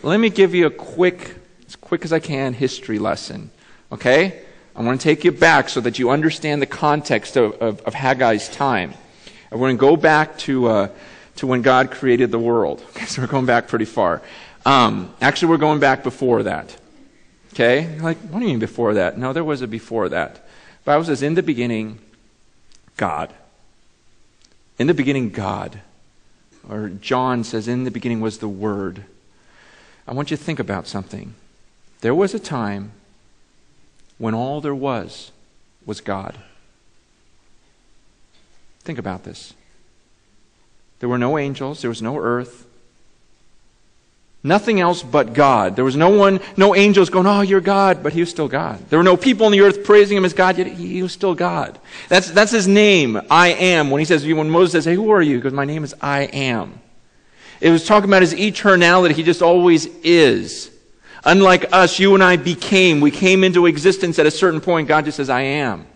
Let me give you a quick, as quick as I can, history lesson. Okay? I want to take you back so that you understand the context of Haggai's time. And we're going to go back to when God created the world. Okay, so we're going back pretty far. Actually, we're going back before that. Okay? Like, what do you mean before that? No, there was a before that. The Bible says, in the beginning, God. In the beginning, God. Or John says, in the beginning was the Word. I want you to think about something. There was a time when all there was God. Think about this. There were no angels. There was no earth. Nothing else but God. There was no angels going, oh, you're God, but he was still God. There were no people on the earth praising him as God, yet he was still God. That's his name, I am. When Moses says, hey, who are you? He goes, my name is I am. It was talking about his eternality. He just always is. Unlike us, you and I we came into existence at a certain point. God just says, I am.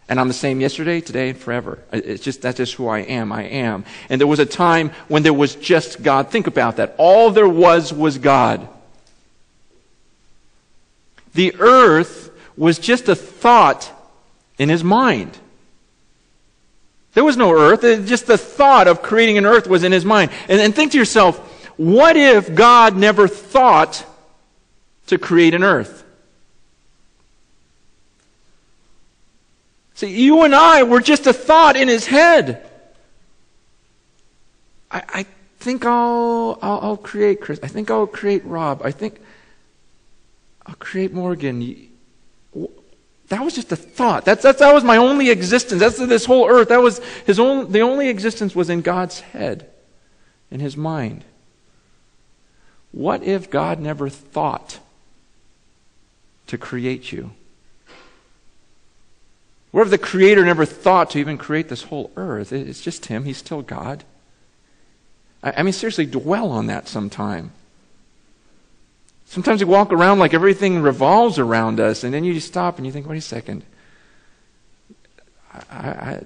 And I'm the same yesterday, today, and forever. That's just who I am. I am. And there was a time when there was just God. Think about that. All there was God. The earth was just a thought in his mind. There was no earth. Just the thought of creating an earth was in his mind. And think to yourself, what if God never thought to create an earth? See, you and I were just a thought in his head. I think I'll create Chris. I think I'll create Rob. I think I'll create Morgan. That was just a thought. That was my only existence. That's this whole earth. That was the only existence was in God's head, in his mind. What if God never thought to create you? What if the Creator never thought to even create this whole earth? It's just him. He's still God. I mean, seriously, dwell on that sometime. Sometimes we walk around like everything revolves around us, and then you just stop and you think, wait a second.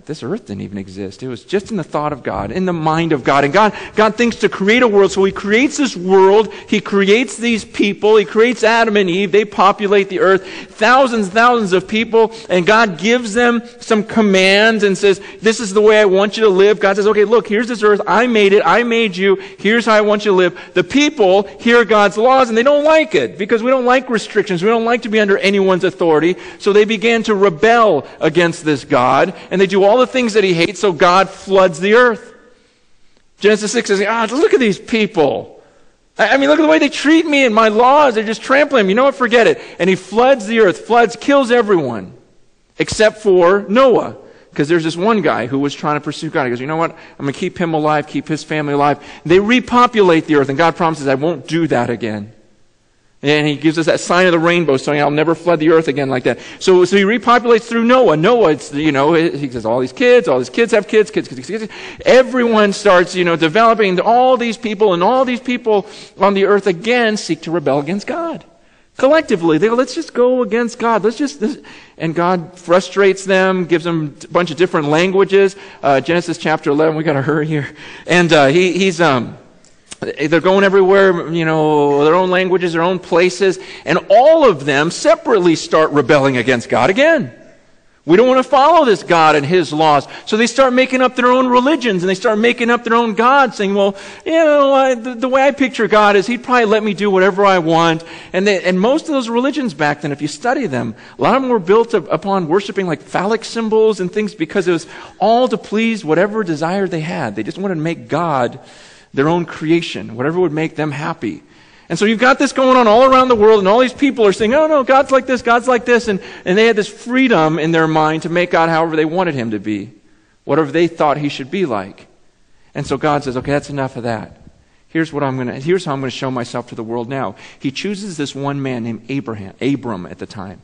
This earth didn't even exist. It was just in the thought of God, in the mind of God. And God thinks to create a world, so he creates this world. He creates these people. He creates Adam and Eve. They populate the earth. Thousands of people. And God gives them some commands and says, this is the way I want you to live. God says, okay, look, here's this earth. I made it. I made you. Here's how I want you to live. The people hear God's laws and they don't like it because we don't like restrictions. We don't like to be under anyone's authority. So they began to rebel against this God. And they do all the things that he hates, so God floods the earth. Genesis 6 says, look at these people. I mean, look at the way they treat me and my laws. They're just trampling them. You know what? Forget it. And he floods the earth, kills everyone, except for Noah. Because there's this one guy who was trying to pursue God. He goes, you know what? I'm going to keep him alive, keep his family alive. They repopulate the earth, and God promises, I won't do that again. And he gives us that sign of the rainbow, saying, I'll never flood the earth again like that. So he repopulates through Noah. Noah, he says, all these kids have kids. Everyone starts, developing all these people, and all these people on the earth again seek to rebel against God. Collectively, they go, let's just go against God. And God frustrates them, gives them a bunch of different languages. Genesis chapter 11, we got to hurry here. And they're going everywhere, their own languages, their own places, and all of them separately start rebelling against God again. We don't want to follow this God and his laws. So they start making up their own religions, and they start making up their own gods, saying, well, the way I picture God is he'd probably let me do whatever I want. And most of those religions back then, if you study them, a lot of them were built upon worshiping like phallic symbols and things because it was all to please whatever desire they had. They just wanted to make God their own creation, whatever would make them happy. And so you've got this going on all around the world, and all these people are saying, oh no, God's like this, and they had this freedom in their mind to make God however they wanted him to be, whatever they thought he should be like. And so God says, okay, that's enough of that. Here's how I'm going to show myself to the world now. He chooses this one man named Abram at the time.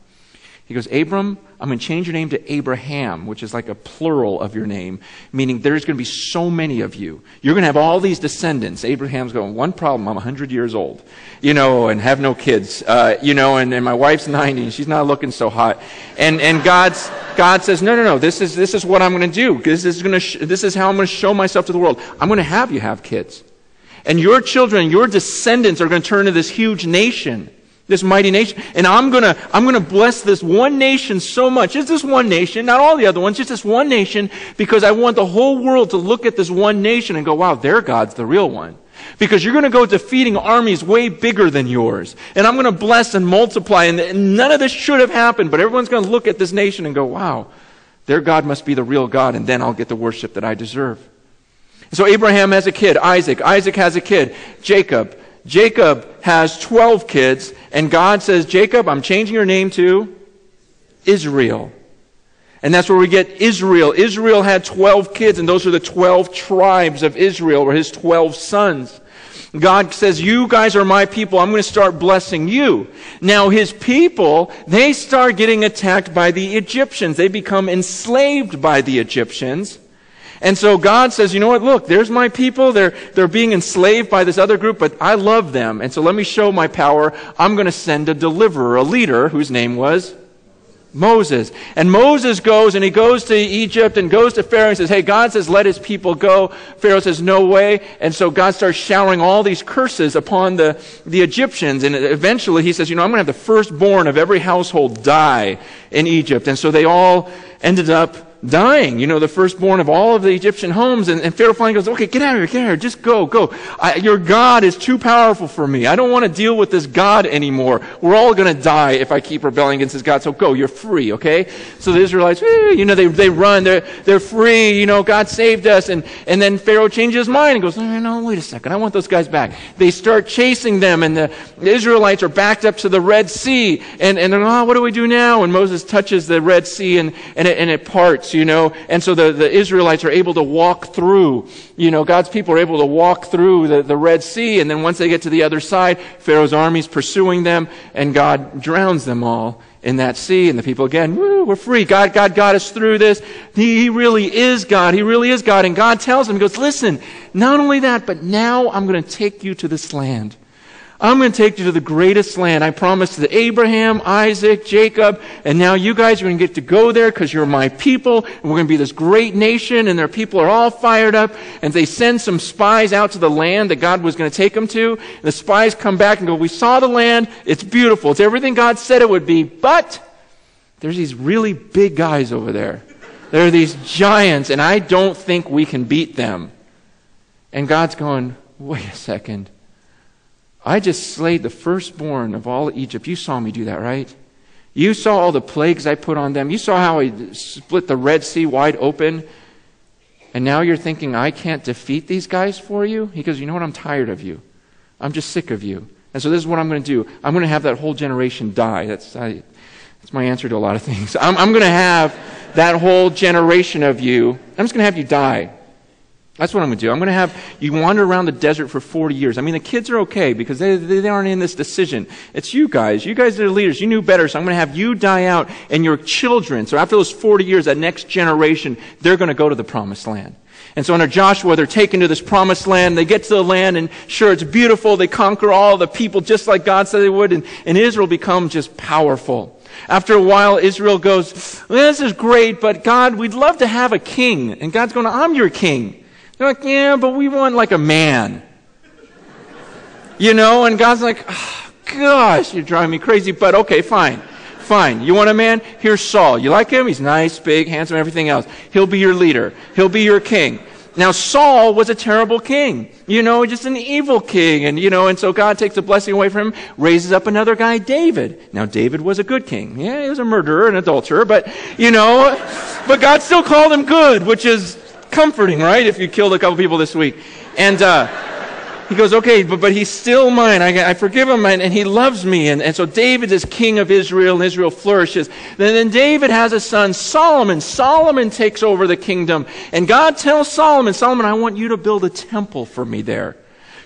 He goes, Abram, I'm going to change your name to Abraham, which is like a plural of your name, meaning there's going to be so many of you. You're going to have all these descendants. Abraham's going, one problem, I'm 100 years old, and have no kids, and my wife's 90 and she's not looking so hot. And God says, no, this is what I'm going to do. This is how I'm going to show myself to the world. I'm going to have you have kids. And your children, your descendants are going to turn into this huge nation, this mighty nation. And I'm going to bless this one nation so much. Just this one nation, not all the other ones, just this one nation, because I want the whole world to look at this one nation and go, wow, their God's the real one. Because you're going to go defeating armies way bigger than yours. And I'm going to bless and multiply. And none of this should have happened. But everyone's going to look at this nation and go, wow, their God must be the real God. And then I'll get the worship that I deserve. So Abraham has a kid, Isaac. Isaac has a kid, Jacob. Jacob has 12 kids. And God says, Jacob, I'm changing your name to Israel. And that's where we get Israel. Israel had 12 kids, and those are the 12 tribes of Israel, or his 12 sons. God says, you guys are my people. I'm going to start blessing you. Now, his people, they start getting attacked by the Egyptians. They become enslaved by the Egyptians. And so God says, you know what, look, there's my people. They're being enslaved by this other group, but I love them. And so let me show my power. I'm going to send a deliverer, a leader, whose name was Moses. And Moses goes, and he goes to Egypt and goes to Pharaoh and says, hey, God says, let his people go. Pharaoh says, no way. And so God starts showering all these curses upon the Egyptians. And eventually he says, you know, I'm going to have the firstborn of every household die in Egypt. And so they all ended up dying, you know, the firstborn of all of the Egyptian homes. And Pharaoh finally goes, okay, get out of here, just go. Your God is too powerful for me. I don't want to deal with this God anymore. We're all going to die if I keep rebelling against this God. So go, you're free, okay? So the Israelites, you know, they run, they're free, you know, God saved us. And then Pharaoh changes his mind and goes, no, wait a second, I want those guys back. They start chasing them, and the Israelites are backed up to the Red Sea. And they're, what do we do now? And Moses touches the Red Sea, and it parts, you know, and so the Israelites are able to walk through, you know, God's people are able to walk through the Red Sea, and then once they get to the other side, Pharaoh's army's pursuing them, and God drowns them all in that sea, and the people again, we're free. God got us through this. He really is God. He really is God. And God tells him, he goes, listen, not only that, but now I'm going to take you to this land. I'm going to take you to the greatest land. I promised to Abraham, Isaac, Jacob, and now you guys are going to get to go there because you're my people, and we're going to be this great nation, and their people are all fired up, and they send some spies out to the land that God was going to take them to. And the spies come back and go, we saw the land, it's beautiful, it's everything God said it would be, but there's these really big guys over there. There are these giants, and I don't think we can beat them. And God's going, wait a second. I just slayed the firstborn of all Egypt. You saw me do that, right? You saw all the plagues I put on them. You saw how I split the Red Sea wide open. And now you're thinking, I can't defeat these guys for you? He goes, you know what? I'm tired of you. I'm just sick of you. And so this is what I'm going to do. I'm going to have that whole generation die. That's my answer to a lot of things. I'm going to have that whole generation of you. I'm just going to have you die. That's what I'm going to do. I'm going to have you wander around the desert for 40 years. I mean, the kids are okay because they aren't in this decision. It's you guys. You guys are the leaders. You knew better, so I'm going to have you die out and your children. So after those 40 years, that next generation, they're going to go to the promised land. And so under Joshua, they're taken to this promised land. They get to the land, and sure, it's beautiful. They conquer all the people just like God said they would, and Israel becomes just powerful. After a while, Israel goes, well, this is great, but God, we'd love to have a king. And God's going, I'm your king. They're like, yeah, but we want like a man. You know, and God's like, oh, gosh, you're driving me crazy, but okay, fine. You want a man? Here's Saul. You like him? He's nice, big, handsome, everything else. He'll be your leader. He'll be your king. Now, Saul was a terrible king. You know, just an evil king. And, you know, and so God takes the blessing away from him, raises up another guy, David. Now, David was a good king. Yeah, he was a murderer, an adulterer, but, you know, but God still called him good, which is comforting, right? If you killed a couple people this week. And he goes, okay, but he's still mine. I forgive him, and he loves me. And so David is king of Israel, and Israel flourishes. Then David has a son, Solomon. Solomon takes over the kingdom. And God tells Solomon, I want you to build a temple for me there.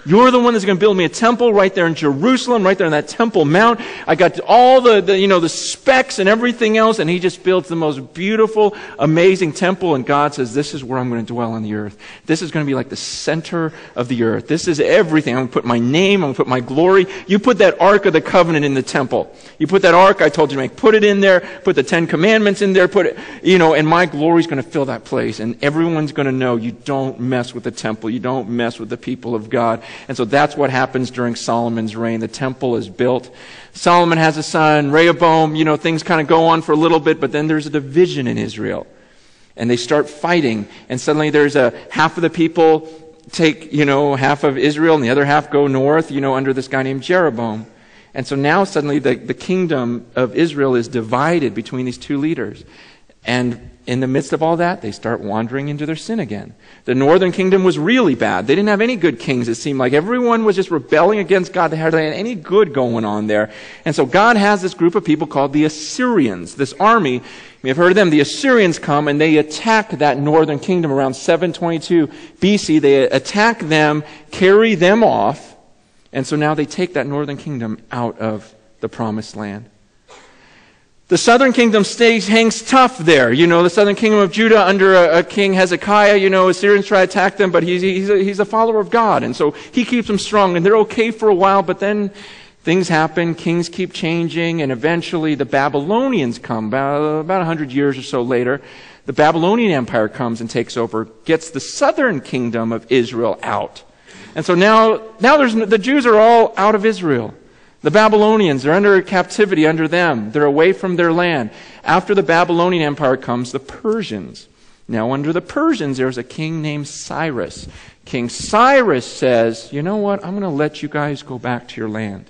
You're the one that's going to build me a temple right there in Jerusalem, right there on that Temple Mount. I got all the specs and everything else, and he just builds the most beautiful, amazing temple. And God says, this is where I'm going to dwell on the earth. This is going to be like the center of the earth. This is everything. I'm going to put my name, I'm going to put my glory. You put that Ark of the Covenant in the temple. You put that Ark, I told you to make, put it in there, put the 10 Commandments in there, put it, and my glory is going to fill that place. And everyone's going to know you don't mess with the temple. You don't mess with the people of God. And so that's what happens during Solomon's reign. The temple is built. Solomon has a son, Rehoboam. Things kind of go on for a little bit, but then there's a division in Israel. And they start fighting. And suddenly there's half of the people take, half of Israel, and the other half go north, under this guy named Jeroboam. And so now suddenly the kingdom of Israel is divided between these two leaders. And in the midst of all that, they start wandering into their sin again. The northern kingdom was really bad. They didn't have any good kings, it seemed like. Everyone was just rebelling against God. They hardly had any good going on there. And so God has this group of people called the Assyrians, this army. You may have heard of them. The Assyrians come and they attack that northern kingdom around 722 BC. They attack them, carry them off. And so now they take that northern kingdom out of the promised land. The southern kingdom hangs tough there. The southern kingdom of Judah under a king Hezekiah, Assyrians try to attack them, but he's a follower of God. And so he keeps them strong, and they're okay for a while, but then things happen, kings keep changing, and eventually the Babylonians come, about 100 years or so later. The Babylonian Empire comes and takes over, gets the southern kingdom of Israel out. And so now the Jews are all out of Israel. The Babylonians are under captivity under them. They're away from their land. After the Babylonian Empire comes the Persians. Now under the Persians there's a king named Cyrus. King Cyrus says, you know what, I'm going to let you guys go back to your land.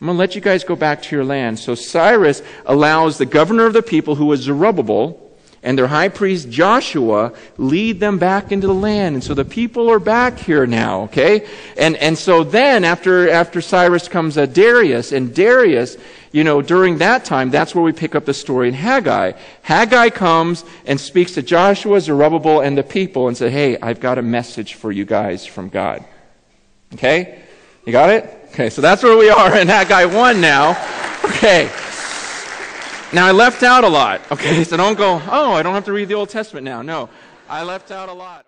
I'm going to let you guys go back to your land. So Cyrus allows the governor of the people, who was Zerubbabel, and their high priest Joshua lead them back into the land. And so the people are back here now, okay? And so then after Cyrus comes Darius. And Darius, during that time, that's where we pick up the story in Haggai. Haggai comes and speaks to Joshua, Zerubbabel, and the people and says, hey, I've got a message for you guys from God. Okay? You got it? Okay, so that's where we are in Haggai 1 now. Okay. Now, I left out a lot, okay? So don't go, oh, I don't have to read the Old Testament now. No, I left out a lot.